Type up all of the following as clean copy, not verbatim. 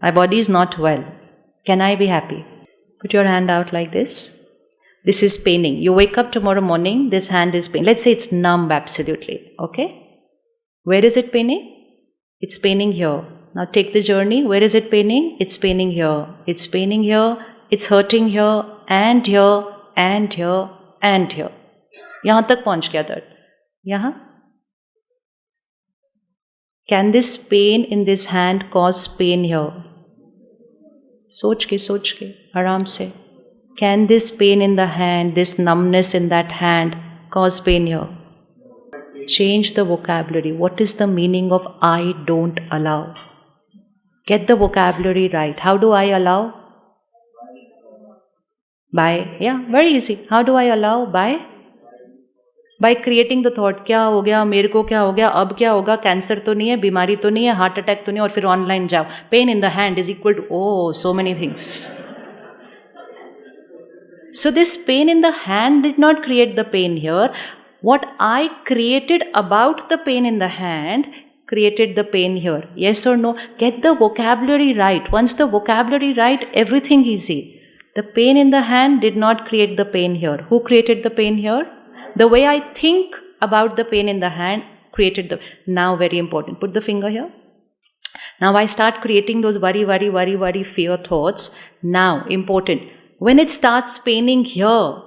My body is not well. Can I be happy? Put your hand out like this. This is paining. You wake up tomorrow morning, this hand is paining. Let's say it's numb absolutely. Okay? Where is it paining? It's paining here. Now take the journey. Where is it paining? It's paining here. It's paining here. It's hurting here and here and here and here. यहाँ तक पहुँच गया दर्द. यहाँ? Can this pain in this hand cause pain here? सोच के, आराम से. Can this pain in the hand, this numbness in that hand cause pain here? Change the vocabulary. What is the meaning of I don't allow? Get the vocabulary right. How do I allow? By, very easy. How do I allow? By creating the thought. क्या हो गया, मेरे को क्या हो गया, अब क्या होगा, कैंसर तो नहीं है, बीमारी तो नहीं है, हार्ट अटैक तो नहीं है, और फिर ऑनलाइन जाओ. Pain in the hand is equal to, so many things. So this pain in the hand did not create the pain here. What I created about the pain in the hand created the pain here. Yes or no? Get the vocabulary right. Once the vocabulary right, everything easy. The pain in the hand did not create the pain here. Who created the pain here? The way I think about the pain in the hand created the... Now very important. Put the finger here. Now I start creating those worry, fear thoughts. Now, important. When it starts paining here,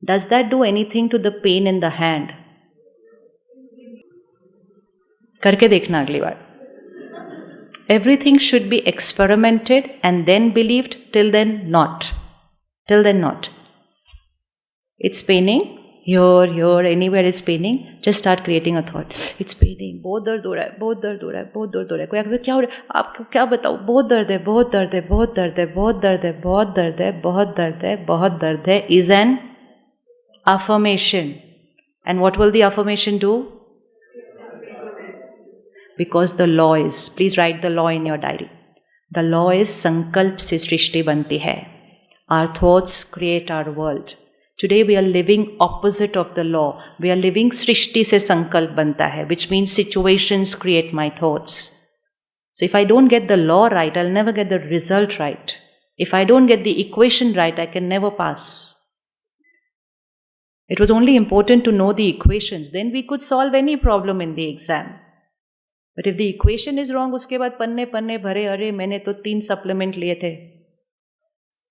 does that do anything to the pain in the hand? करके देखना अगली बार. Everything should be experimented and then believed. Till then, not. It's paining. Here, anywhere it's paining. Just start creating a thought. It's paining. बहुत दर्द हो रहा है. कोई आगे क्या हो रहा है? आपको क्या बताओ? बहुत दर्द है. Is an affirmation. And what will the affirmation do? Because the law is, please write the law in your diary. The law is संकल्प से सृष्टि बनती है. Our thoughts create our world. Today we are living opposite of the law. We are living सृष्टि से संकल्प बनता है, which means situations create my thoughts. So if I don't get the law right, I'll never get the result right. If I don't get the equation right, I can never pass. It was only important to know the equations. Then we could solve any problem in the exam. But if the equation is wrong, उसके बाद पन्ने भरे, अरे मैंने तो 3 supplement लिए थे,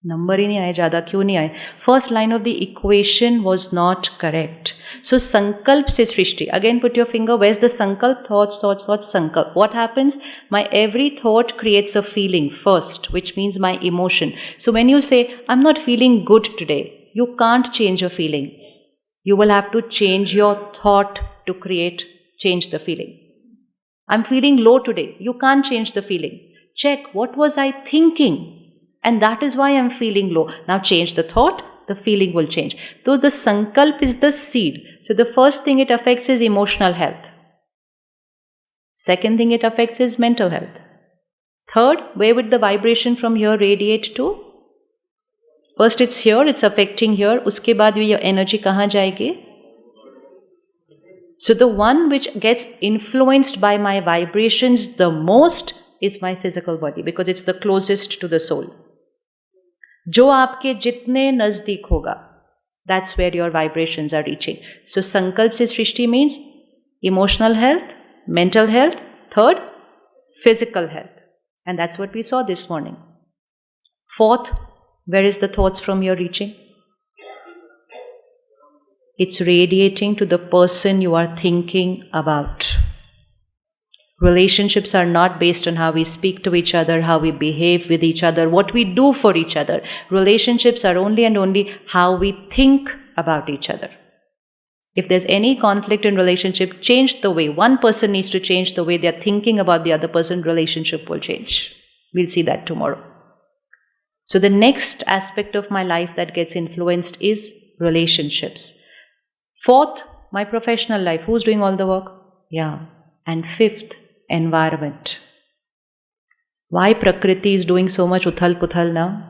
number ही नहीं आए ज़्यादा. क्यों नहीं आए? First line of the equation was not correct. So संकल्प से सृष्टि. Again put your finger. Where's the संकल्प? Thoughts, संकल्प. What happens? My every thought creates a feeling first, which means my emotion. So when you say, I'm not feeling good today, you can't change your feeling. You will have to change your thought to change the feeling. I'm feeling low today. You can't change the feeling. Check, what was I thinking? And that is why I'm feeling low. Now change the thought, the feeling will change. So the sankalp is the seed. So the first thing it affects is emotional health. Second thing it affects is mental health. Third, where would the vibration from here radiate to? First it's here, it's affecting here. Uske baad your energy kahan jayegi? So the one which gets influenced by my vibrations the most is my physical body, because it's the closest to the soul. जो आपके जितने नजदीक होगा, that's where your vibrations are reaching. So sankalp se srishti means emotional health, mental health, third, physical health. And that's what we saw this morning. Fourth, where is the thoughts from here reaching? It's radiating to the person you are thinking about. Relationships are not based on how we speak to each other, how we behave with each other, what we do for each other. Relationships are only and only how we think about each other. If there's any conflict in relationship, change the way. One person needs to change the way they're thinking about the other person, relationship will change. We'll see that tomorrow. So the next aspect of my life that gets influenced is relationships. Fourth, my professional life. Who's doing all the work? Yeah. And fifth, environment. Why Prakriti is doing so much uthal-puthal now?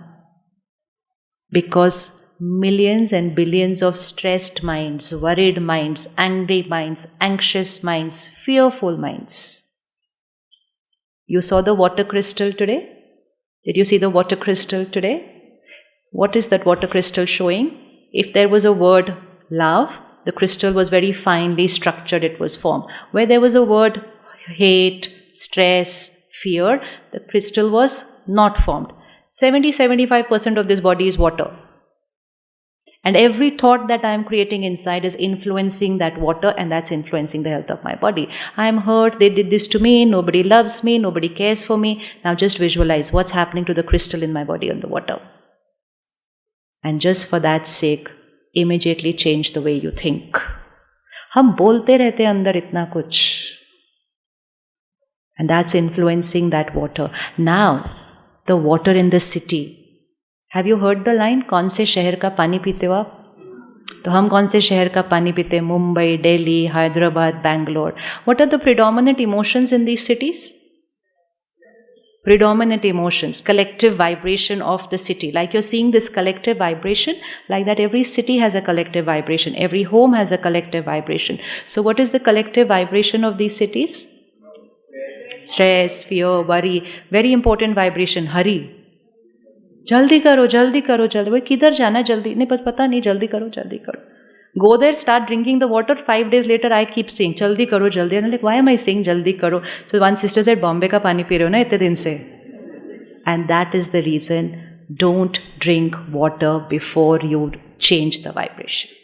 Because millions and billions of stressed minds, worried minds, angry minds, anxious minds, fearful minds. You saw the water crystal today? Did you see the water crystal today? What is that water crystal showing? If there was a word love, the crystal was very finely structured, it was formed. Where there was a word hate, stress, fear, the crystal was not formed. 70-75% of this body is water. And every thought that I am creating inside is influencing that water, and that's influencing the health of my body. I am hurt, they did this to me, nobody loves me, nobody cares for me. Now just visualize what's happening to the crystal in my body on the water. And just for that sake, immediately change the way you think. हम बोलते रहते हैं अंदर इतना कुछ. And that's influencing that water. Now, the water in the city. Have you heard the line? कौन से शहर का पानी पीते हो आप? तो हम कौन से शहर का पानी पीते हैं? Mumbai, Delhi, Hyderabad, Bangalore. What are the predominant emotions in these cities? Predominant emotions, collective vibration of the city. Like you're seeing this collective vibration, like that every city has a collective vibration. Every home has a collective vibration. So what is the collective vibration of these cities? Stress, fear, worry. Very important vibration, hurry. जल्दी करो जल्दी करो जल्दी. वो किधर जाना जल्दी नहीं पता नहीं. जल्दी करो जल्दी करो. Go there, start drinking the water. 5 days later, I keep saying, "Jaldi karo, jaldi." And I'm like, why am I saying jaldi karo? So one sister said, "Bombay ka pani pi rahe ho na itne din se." And that is the reason. Don't drink water before you change the vibration.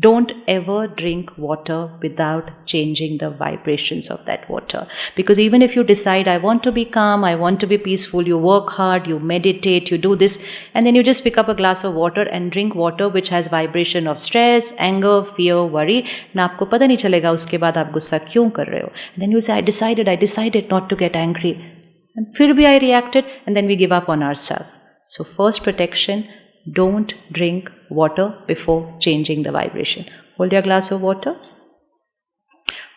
Don't ever drink water without changing the vibrations of that water. Because even if you decide, I want to be calm, I want to be peaceful, you work hard, you meditate, you do this, and then you just pick up a glass of water and drink water which has vibration of stress, anger, fear, worry. Na aapko pata nahi chalega uske baad aap gussa kyun kar rahe ho. And then you say, I decided not to get angry. And fir bhi I reacted, and then we give up on ourselves. So first protection, don't drink water before changing the vibration. Hold your glass of water.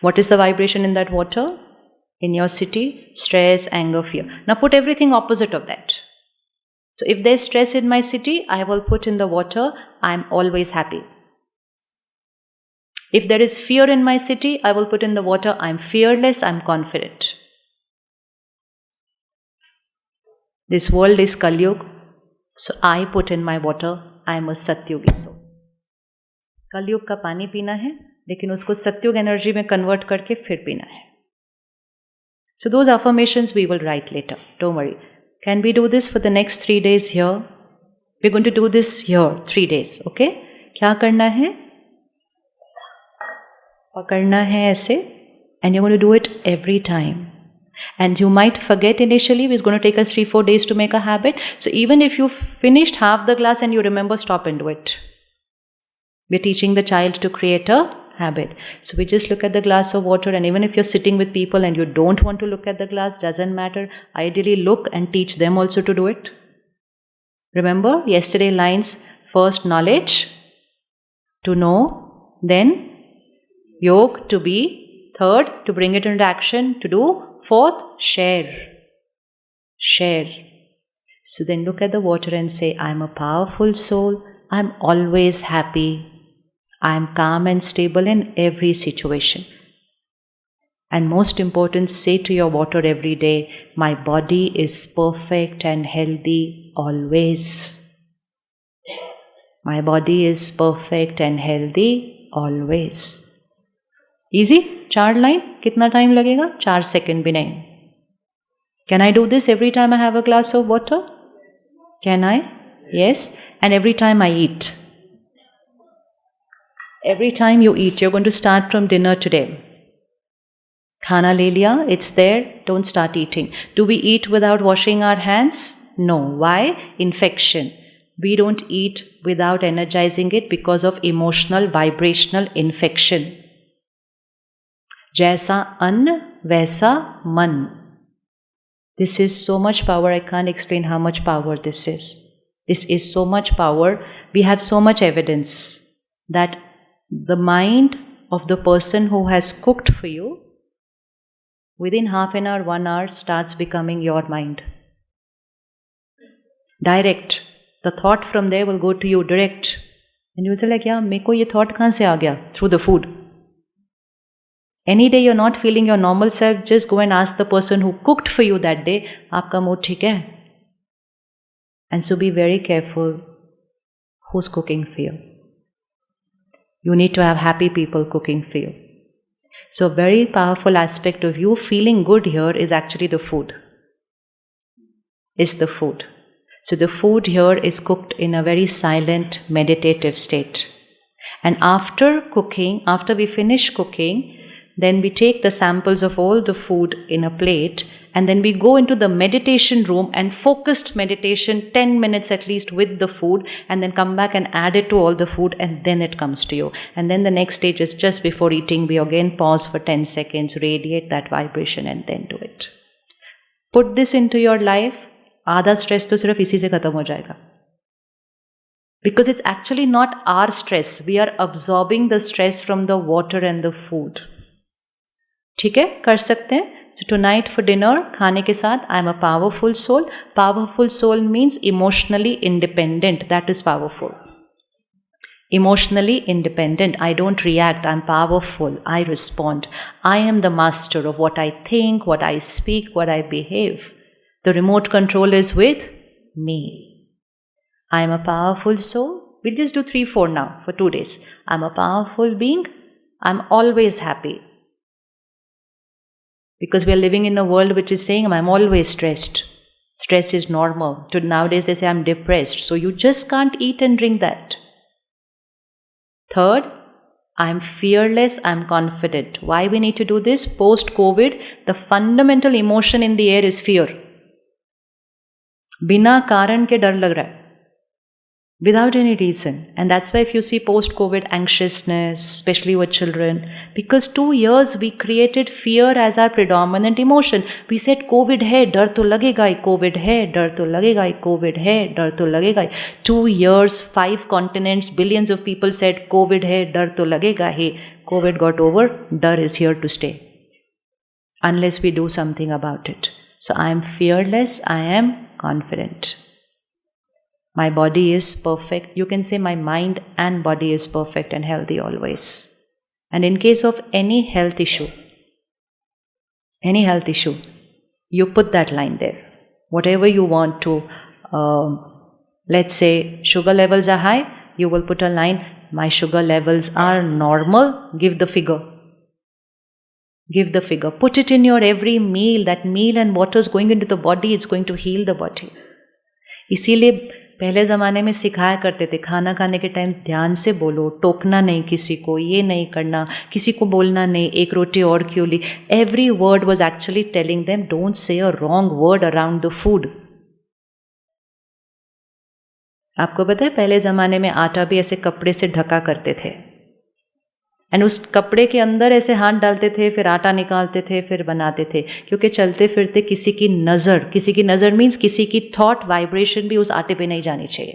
What is the vibration in that water? In your city, stress, anger, fear. Now put everything opposite of that. So if there's stress in my city, I will put in the water, I'm always happy. If there is fear in my city, I will put in the water, I'm fearless, I'm confident. This world is Kalyug. So I put in my water, I am a Satyugi soul. कलयुग का पानी पीना है, लेकिन उसको सत्युग energy में convert करके फिर पीना है. So those affirmations we will write later. Don't worry. Can we do this for the next 3 days here? We're going to do this here 3 days. Okay? क्या करना है? पकड़ना है ऐसे, and you're going to do it every time. And you might forget initially. It's going to take us 3-4 days to make a habit. So even if you finished half the glass and you remember, stop and do it. We're teaching the child to create a habit. So we just look at the glass of water, and even if you're sitting with people and you don't want to look at the glass, doesn't matter. Ideally look and teach them also to do it. Remember yesterday lines, first knowledge, to know, then yog, to be, third, to bring it into action, to do, fourth, share. Share. So then look at the water and say, I'm a powerful soul. I'm always happy. I'm calm and stable in every situation. And most important, say to your water every day, my body is perfect and healthy always. My body is perfect and healthy always. Easy? 4 line? कितना time लगेगा? 4 second भी नहीं. Can I do this every time I have a glass of water? Can I? Yes. And every time I eat. Every time you eat, you're going to start from dinner today. Khana le liya, it's there, don't start eating. Do we eat without washing our hands? No. Why? Infection. We don't eat without energizing it because of emotional, vibrational infection. जैसा अन्न वैसा मन. This is so much power. I can't explain how much power this is. This is so much power. We have so much evidence that the mind of the person who has cooked for you, within half an hour, 1 hour, starts becoming your mind. Direct. The thought from there will go to you direct. And you'll say like, yeah, meko ye thought kahan se aa gaya? Through the food. Any day you're not feeling your normal self, just go and ask the person who cooked for you that day, आपका mood ठीक है? And so be very careful who's cooking for you. You need to have happy people cooking for you. So a very powerful aspect of you feeling good here is actually the food. Is the food. So the food here is cooked in a very silent, meditative state. And after cooking, after we finish cooking, then we take the samples of all the food in a plate, and then we go into the meditation room and focused meditation, 10 minutes at least with the food, and then come back and add it to all the food, and then it comes to you. And then the next stage is just before eating, we again pause for 10 seconds, radiate that vibration, and then do it. Put this into your life, आधा stress तो सिर्फ इसी से खत्म हो जाएगा. Because it's actually not our stress, we are absorbing the stress from the water and the food. ठीक है, कर सकते हैं. So tonight for dinner, खाने के साथ, I am a powerful soul. Powerful soul means emotionally independent. That is powerful. Emotionally independent. I don't react. I'm powerful. I respond. I am the master of what I think, what I speak, what I behave. The remote control is with me. I am a powerful soul. We'll just do 3-4 now for 2 days. I'm a powerful being. I'm always happy. Because we are living in a world which is saying, I'm always stressed. Stress is normal. Nowadays they say I'm depressed. So you just can't eat and drink that. Third, I'm fearless, I'm confident. Why we need to do this? Post-COVID, the fundamental emotion in the air is fear. बिना कारण के डर लग रहा है. Without any reason. And that's why if you see post-COVID anxiousness, especially with children, because 2 years we created fear as our predominant emotion. We said COVID hai, dar to lagega hi, COVID hai, dar to lagega hi, COVID hai, dar to lagega hi. 2 years, 5 continents, billions of people said COVID hai, dar to lagega hi. COVID got over, dar is here to stay. Unless we do something about it. So I am fearless, I am confident. My body is perfect. You can say my mind and body is perfect and healthy always. And in case of any health issue, you put that line there. Whatever you want to, let's say sugar levels are high, you will put a line, my sugar levels are normal, give the figure. Give the figure. Put it in your every meal. That meal and water is going into the body, it's going to heal the body. इसीलिए पहले ज़माने में सिखाया करते थे, खाना खाने के टाइम ध्यान से बोलो, टोकना नहीं किसी को, ये नहीं करना, किसी को बोलना नहीं, एक रोटी और क्यों ली. Every word was actually telling them, don't say a wrong word around the food. आपको पता है पहले ज़माने में आटा भी ऐसे कपड़े से ढका करते थे. एंड उस कपड़े के अंदर ऐसे हाथ डालते थे, फिर आटा निकालते थे, फिर बनाते थे, क्योंकि चलते फिरते किसी की नज़र मीन्स किसी की थॉट वाइब्रेशन भी उस आटे पे नहीं जानी चाहिए.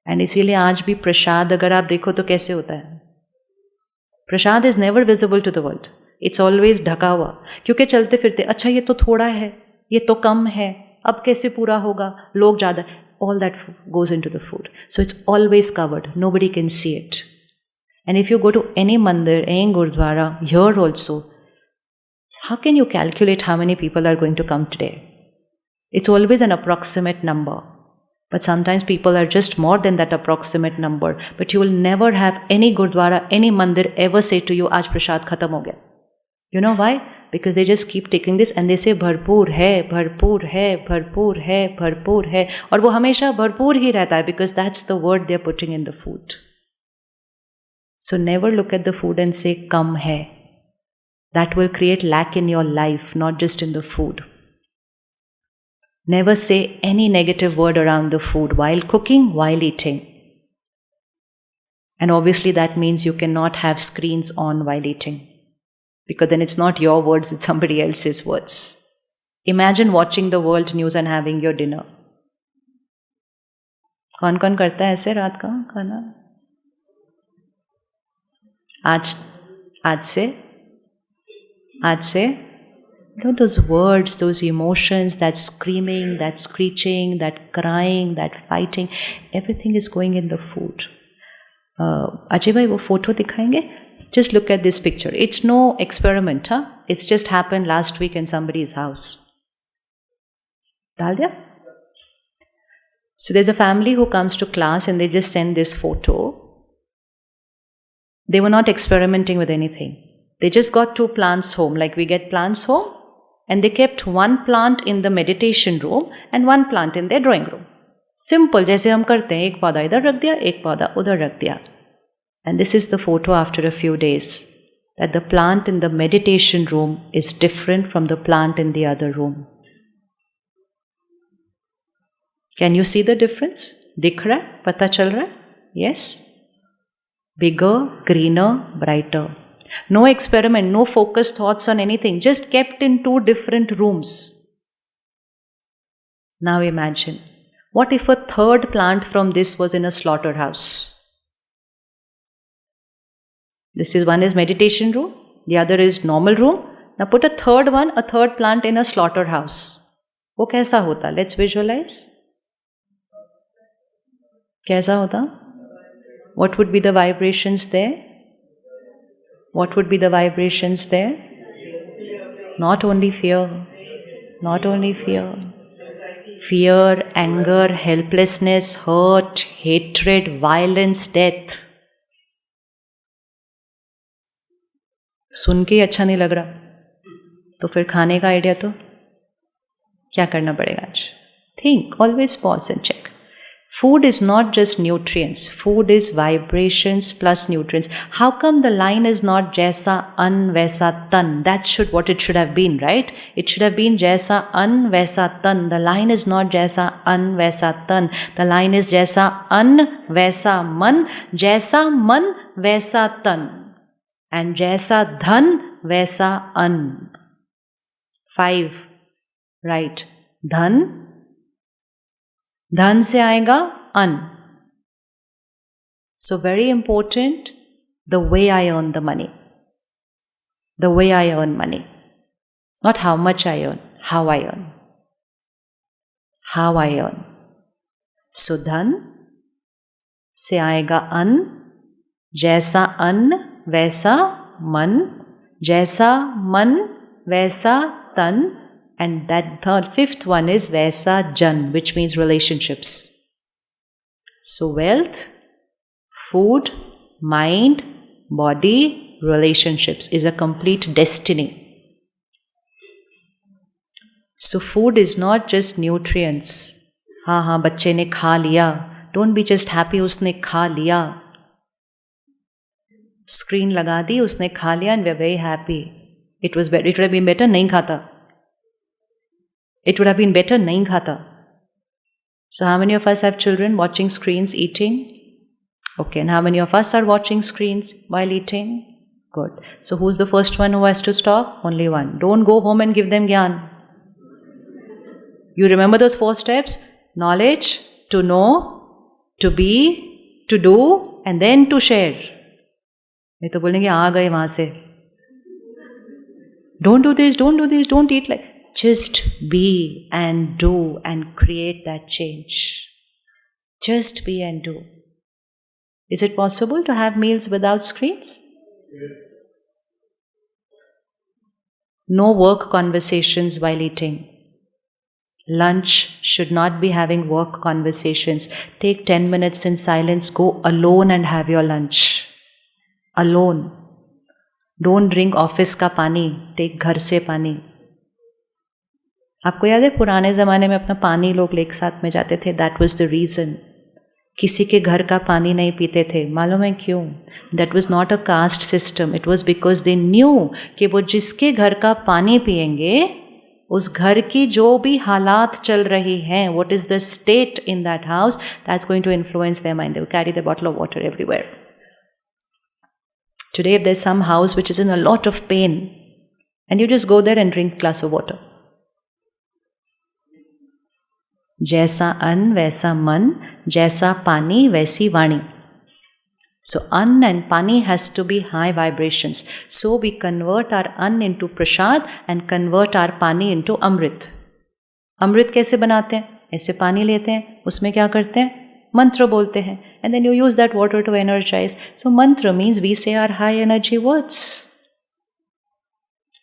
एंड इसीलिए आज भी प्रसाद अगर आप देखो तो कैसे होता है, prasad is never visible to the world, it's always ढका हुआ, क्योंकि चलते फिरते अच्छा ये तो थोड़ा है, ये तो कम है, अब कैसे पूरा होगा, लोग ज़्यादा, all that goes into the food. So it's always covered, nobody can see it. And if you go to any mandir, any gurdwara, here also, how can you calculate how many people are going to come today? It's always an approximate number. But sometimes people are just more than that approximate number. But you will never have any gurdwara, any mandir ever say to you, Aaj prasad khatam ho gaya. You know why? Because they just keep taking this and they say, bharpoor hai, bharpoor hai, bharpoor hai, bharpoor hai. और वो हमेशा भरपूर ही रहता है, because that's the word they're putting in the food. So never look at the food and say, kam hai. That will create lack in your life, not just in the food. Never say any negative word around the food while cooking, while eating. And obviously that means you cannot have screens on while eating. Because then it's not your words, it's somebody else's words. Imagine watching the world news and having your dinner. कौन कौन करता है ऐसे रात का खाना? आज से, you know, those words, those emotions, that screaming, that screeching, that crying, that fighting, everything is going in the food. Ajay भाई वो फोटो दिखाएंगे? Just look at this picture. It's no experiment, huh? It's just happened last week in somebody's house. डाल दिया? So there's a family who comes to class and they just send this photo. They were not experimenting with anything. They just got 2 plants home, like we get plants home, and they kept 1 plant in the meditation room and 1 plant in their drawing room. Simple, जैसे हम करते हैं, एक पौधा इधर रख दिया, एक पौधा उधर रख दिया. And this is the photo after a few days, that the plant in the meditation room is different from the plant in the other room. Can you see the difference? दिख रहा है? पता चल रहा है? Yes? Bigger, greener, brighter. No experiment, no focused thoughts on anything, just kept in 2 different rooms. Now imagine, what if a 3rd plant from this was in a slaughterhouse? This is one is meditation room, the other is normal room. Now put a 3rd plant in a slaughterhouse. वो कैसा होता? Let's visualize. कैसा होता? What would be the vibrations there? What would be the vibrations there? Not only fear. Not only fear. Fear, anger, helplessness, hurt, hatred, violence, death. सुन के ही अच्छा नहीं लग रहा, तो फिर खाने का आइडिया तो क्या करना पड़ेगा आज? Think, always pause and check. Food is not just nutrients. Food is vibrations plus nutrients. How come the line is not jaisa an vaisa tan? That's what it should have been, right? It should have been jaisa an vaisa tan. The line is not jaisa an vaisa tan. The line is jaisa an vaisa man, jaisa man vaisa tan. And jaisa dhan vaisa an. 5. Right. धन से आएगा अन. So very important, the way I earn the money. The way I earn money. Not how much I earn, how I earn. How I earn. So धन से आएगा अन, जैसा अन्न वैसा मन, जैसा मन वैसा तन. And that 5th one is Vaisa Jan, which means relationships. So wealth, food, mind, body, relationships is a complete destiny. So food is not just nutrients. हाँ बच्चे ने खा लिया. Don't be just happy उसने खा लिया. Screen लगा दी, उसने खा लिया, and we're very happy. It would have been better नहीं खाता. It would have been better nahin khata. So how many of us have children watching screens eating? Okay, and how many of us are watching screens while eating? Good. So who's the first one who has to stop? Only one. Don't go home and give them gyan. You remember those 4 steps? Knowledge, to know, to be, to do, and then to share. नहीं तो बोलेंगे आ गए वहां से. Don't do this, don't do this, don't eat like. Just be and do and create that change. Just be and do. Is it possible to have meals without screens? Yes. No work conversations while eating. Lunch should not be having work conversations. Take 10 minutes in silence. Go alone and have your lunch. Alone. Don't drink office ka pani. Take घर से पानी. आपको याद है पुराने ज़माने में अपना पानी लोग एक साथ में जाते थे. That was the reason. किसी के घर का पानी नहीं पीते थे. मालूम है क्यों? That was not a caste system. It was because they knew कि वो जिसके घर का पानी पियेंगे उस घर की जो भी हालात चल रही हैं, what is the state in that house, that's going to influence their mind. They will carry the bottle of water everywhere. Today if there's some house which is in a lot of pain and you just go there and drink a glass of water. जैसा अन्न वैसा मन, जैसा पानी वैसी वाणी. So an and pani has to be high vibrations. So we convert our an into prasad and convert our pani into amrit. अमृत कैसे बनाते हैं? ऐसे पानी लेते हैं, उसमें क्या करते हैं? मंत्र बोलते हैं. and then you use that water to energize. So mantra means we say our high energy words.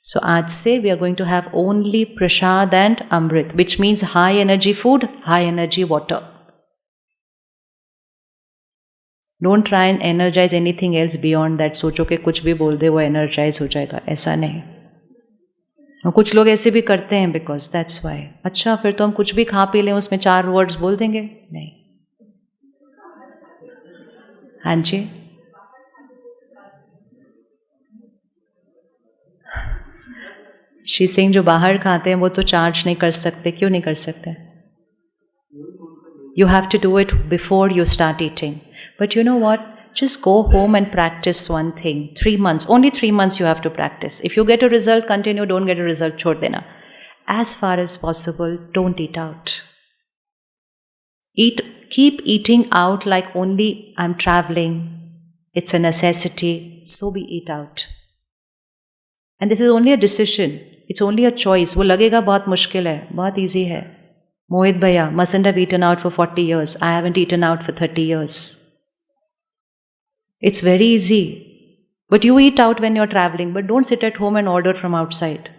So aaj se we are going to have only prasad and amrit, which means high energy food, high energy water. Don't try and energize anything else beyond that. सोचो कि कुछ भी बोल दे वो energize हो जाएगा, ऐसा नहीं. और कुछ लोग ऐसे भी करते हैं because that's why. अच्छा फिर तो हम कुछ भी खा पी लें उसमें 4 words बोल देंगे? नहीं. हाँ जी. She's saying जो बाहर खाते हैं वो तो चार्ज नहीं कर सकते. क्यों नहीं कर सकते? You have to do it before you start eating. But you know what? Just go home and practice one thing. 3 months. Only 3 months you have to practice. If you get a result, continue. Don't get a result, chhod dena. As far as possible, don't eat out. Keep eating out like only I'm traveling. It's a necessity. So we eat out. And this is only a decision. It's only a choice. वो लगेगा बहुत मुश्किल है, बहुत easy है. Mohit Bhaiya mustn't have eaten out for 40 years. I haven't eaten out for 30 years. It's very easy. But you eat out when you're traveling, but don't sit at home and order from outside.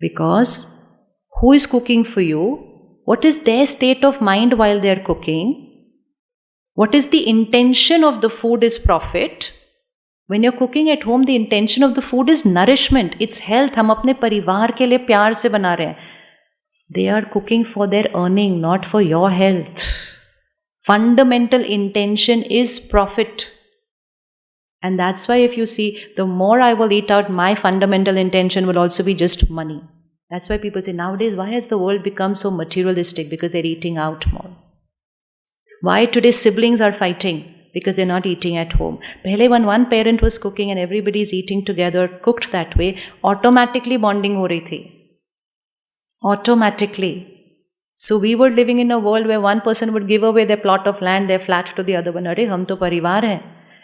Because who is cooking for you? What is their state of mind while they're cooking? What is the intention of the food is profit? When you're cooking at home, the intention of the food is nourishment. It's health. हम अपने परिवार के लिए प्यार से बना रहे हैं. They are cooking for their earning, not for your health. Fundamental intention is profit. And that's why if you see, the more I will eat out, my fundamental intention will also be just money. That's why people say, nowadays, why has the world become so materialistic? Because they're eating out more. Why today siblings are fighting? Because they're not eating at home. Pehle when one parent was cooking and everybody's eating together, cooked that way, automatically bonding ho rahi thi. Automatically. So we were living in a world where one person would give away their plot of land, their flat to the other one. Arey, hum to parivar hai.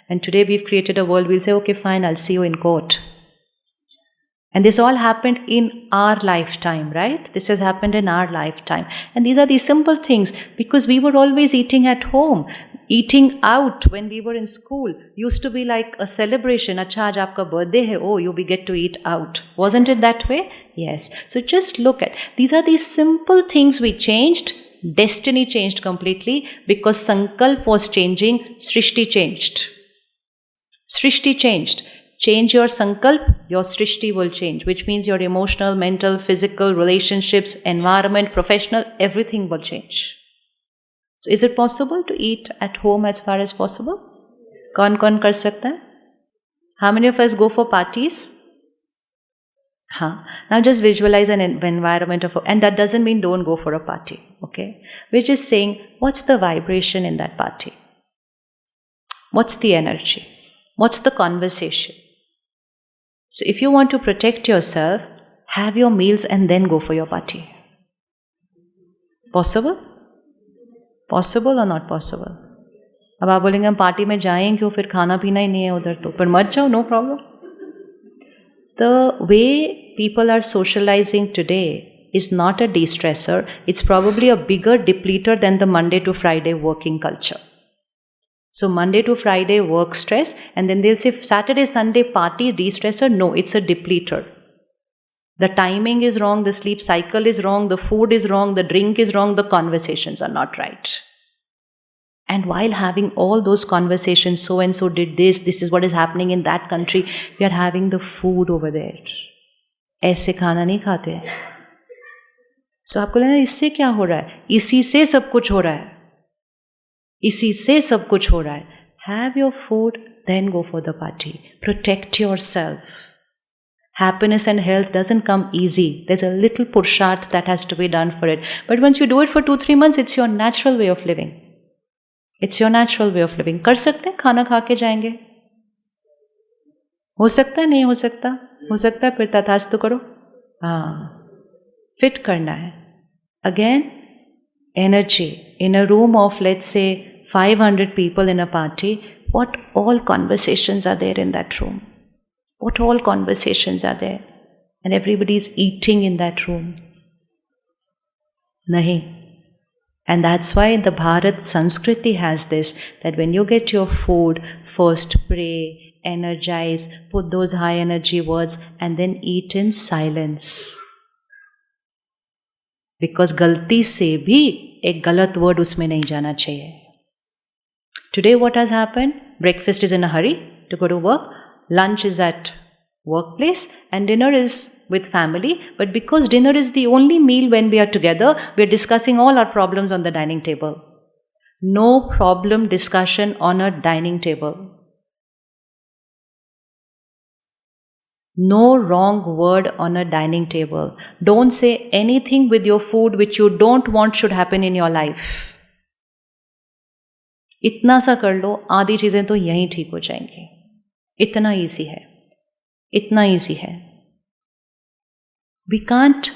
And today we've created a world, we'll say, okay, fine, I'll see you in court. And this all happened in our lifetime, right? This has happened in our lifetime. And these are the simple things because we were always eating at home. Eating out when we were in school used to be like a celebration. Acha, aaj aapka birthday hai. Oh, we get to eat out. Wasn't it that way? Yes. So just look at. These are these simple things we changed. Destiny changed completely because Sankalp was changing. Srishti changed. Srishti changed. Change your Sankalp, your Srishti will change. Which means your emotional, mental, physical, relationships, environment, professional, everything will change. So is it possible to eat at home as far as possible? कौन कौन कर सकता है? How many of us go for parties? हाँ. Now just visualize an environment of, and that doesn't mean don't go for a party. Okay? We're just saying, what's the vibration in that party? What's the energy? What's the conversation? So if you want to protect yourself, have your meals and then go for your party. Possible? Possible or not possible? अब आप बोलेंगे हम party में जाएं क्यों, फिर खाना पीना ही नहीं है उधर, तो फिर मत जाओ, no problem. The way people are socializing today is not a de-stressor. It's probably a bigger depleter than the Monday to Friday working culture. So Monday to Friday work stress, and then they'll say Saturday, Sunday party, de-stressor. No, it's a depleter. The timing is wrong, the sleep cycle is wrong, the food is wrong, the drink is wrong, the conversations are not right. And while having all those conversations, so and so did this, this is what is happening in that country, we are having the food over there. ऐसे खाना नहीं खाते हैं. So आपको लगता है इससे क्या हो रहा है? इसी से सब कुछ हो रहा है. इसी से सब कुछ हो रहा है. Have your food, then go for the party. Protect yourself. Happiness and health doesn't come easy. There's a little pursharth that has to be done for it. But once you do it for 2-3 months, it's your natural way of living. It's your natural way of living. कर सकते हैं, खाना खा के जाएंगे. हो सकता है, नहीं हो सकता? हो सकता है, फिर तथास्तु करो. हाँ, फिट करना है. Again, energy. In a room of, let's say, 500 people in a party, what all conversations are there in that room? What all conversations are there? And everybody is eating in that room. Nahi. And that's why the Bharat Sanskriti has this, that when you get your food, first pray, energize, put those high energy words, and then eat in silence. Because गलती से भी एक गलत word उसमें नहीं जाना चाहिए. Today what has happened? Breakfast is in a hurry to go to work, lunch is at workplace, and dinner is with family. But because dinner is the only meal when we are together, we are discussing all our problems on the dining table. No problem discussion on a dining table. No wrong word on a dining table. Don't say anything with your food which you don't want should happen in your life. इतना सा कर लो, आधी चीज़ें तो यहीं ठीक हो जाएंगी. इतना ईजी है, इतना ईजी है. We can't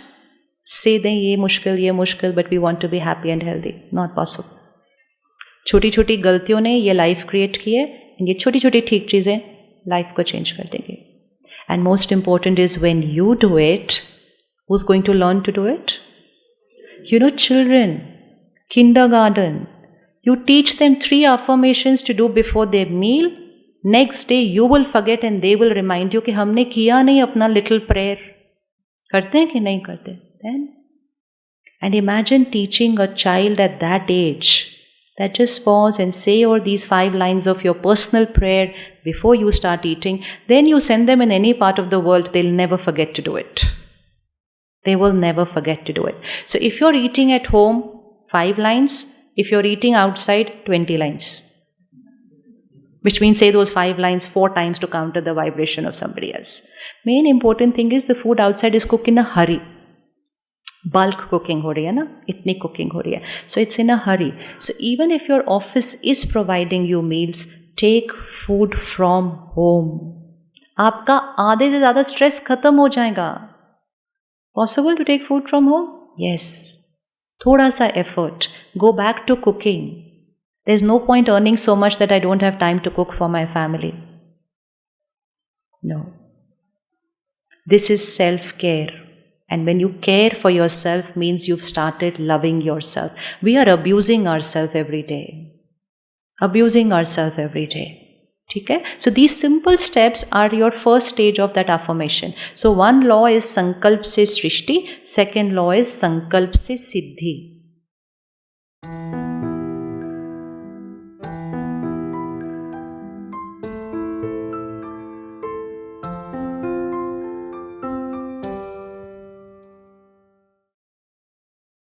say that ये मुश्किल, but we want to be happy and healthy. Not possible. छोटी छोटी गलतियों ने ये लाइफ क्रिएट की है, ये छोटी छोटी ठीक चीज़ें लाइफ को चेंज कर देंगे. And most important is when you do it, who's going to learn to do it? Children, kindergarten. You teach them 3 affirmations to do before their meal. Next day you will forget and they will remind you कि हमने किया नहीं अपना little prayer. करते हैं कि नहीं करते? Then, and imagine teaching a child at that age that just pause and say all these 5 lines of your personal prayer before you start eating. Then you send them in any part of the world, they'll never forget to do it. They will never forget to do it. So if you're eating at home, 5 lines. If you're eating outside, 20 lines. Which means say those 5 lines 4 times to counter the vibration of somebody else. Main important thing is the food outside is cooked in a hurry. Bulk cooking हो रही है ना, इतनी cooking हो रही है. So it's in a hurry. So even if your office is providing you meals, take food from home. आपका आधे से ज़्यादा stress खत्म हो जाएगा. Possible to take food from home? Yes. थोड़ा सा effort. Go back to cooking. There's no point earning so much that I don't have time to cook for my family. No. This is self-care. And when you care for yourself means you've started loving yourself. We are abusing ourselves every day. Abusing ourselves every day. ठीक है? So these simple steps are your first stage of that affirmation. So one law is संकल्प से सृष्टि, second law is संकल्प से सिद्धि.